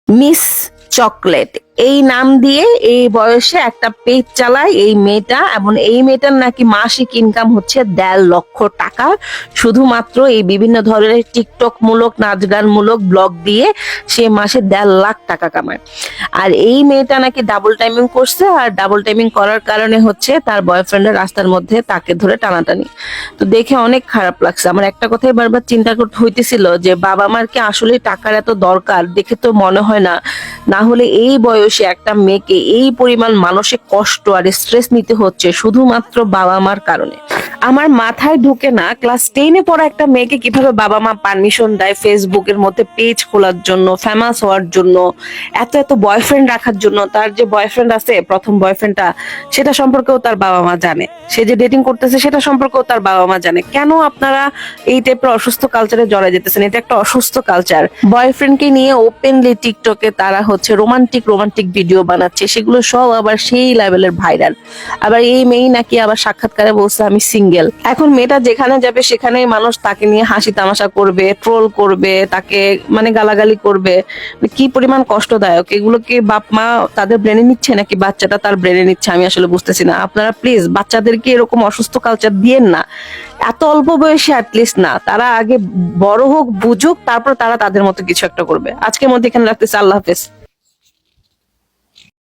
Miss chocolate এই নাম দিয়ে এই বয়সে একটা পেজ চালায় এই মেয়েটা, এবং এই মেয়েটার নাকি মাসিক ইনকাম হচ্ছে 1.5 লক্ষ টাকা, শুধুমাত্র এই বিভিন্ন ধরনের টিকটক মূলক নাচ গান মূলক ব্লগ দিয়ে সে মাসে 1.5 লাখ টাকা কামায়। আর এই মেয়েটা নাকি ডাবল টাইমিং করছে, আর ডাবল টাইমিং করার কারণে হচ্ছে তার বয়ফ্রেন্ডের রাস্তার মধ্যে তাকে ধরে টানাটানি। তো দেখে অনেক খারাপ লাগছে। আমার একটা কথাই বারবার চিন্তা করতে হইতেছিল যে বাবা মার কি আসলে টাকার এত দরকার? দেখে তো মনে হয় না। না হলে এই বয়সে একটা মেয়েকে এই পরিমাণ মানসিক কষ্ট আর স্ট্রেস নিতে হচ্ছে শুধুমাত্র বাবা মার কারণে। আমার মাথায় ঢুকে না, ক্লাস 10-এ পড়া একটা মেয়েকে কিভাবে বাবা মা পারমিশন দেয় ফেসবুকের মধ্যে পেজ খোলার জন্য, ফেমাস হওয়ার জন্য, এত এত বয়ফ্রেন্ড রাখার জন্য। তার যে বয়ফ্রেন্ড আছে, প্রথম বয়ফ্রেন্ডটা, সেটা সম্পর্কেও তার বাবা মা জানে। সে যে ডেটিং করতেছে সেটা সম্পর্কেও তার বাবা মা জানে। কেন আপনারা এই টাইপের অসুস্থ কালচারে জড়ায় যেতেছেন? এটা একটা অসুস্থ কালচার। বয়ফ্রেন্ডকে নিয়ে ওপেনলি টিকটকে তারা হচ্ছে রোমান্টিক রোমান্টিক ভিডিও বানাচ্ছে, সেগুলো সব আবার সেই লেভেলের ভাইরাল। আবার এই মেয়ে নাকি আবার সাক্ষাৎকারে বলছে আমি সিঙ্গেল। এখন মেয়েটা যেখানে যাবে সেখানেই মানুষ তাকে নিয়ে হাসি তামাশা করবে, ট্রোল করবে, তাকে মানে গালাগালি করবে। কি পরিমাণ কষ্টদায়ক! এগুলো কি বাপ মা তাদের ব্রেনে নিচ্ছে নাকি বাচ্চাটা তার ব্রেনে নিচ্ছে? আমি আসলে বুঝতেছি না। আপনারা প্লিজ বাচ্চাদেরকে এরকম অসুস্থ কালচার দিয়েন না। এত অল্প বয়সে অ্যাটলিস্ট না, তারা আগে বড় হোক, বুঝুক, তারপর তারা তাদের মতো কিছু একটা করবে। আজকের মধ্যে এখানে রাখতেছি। আল্লাহ হাফেজ।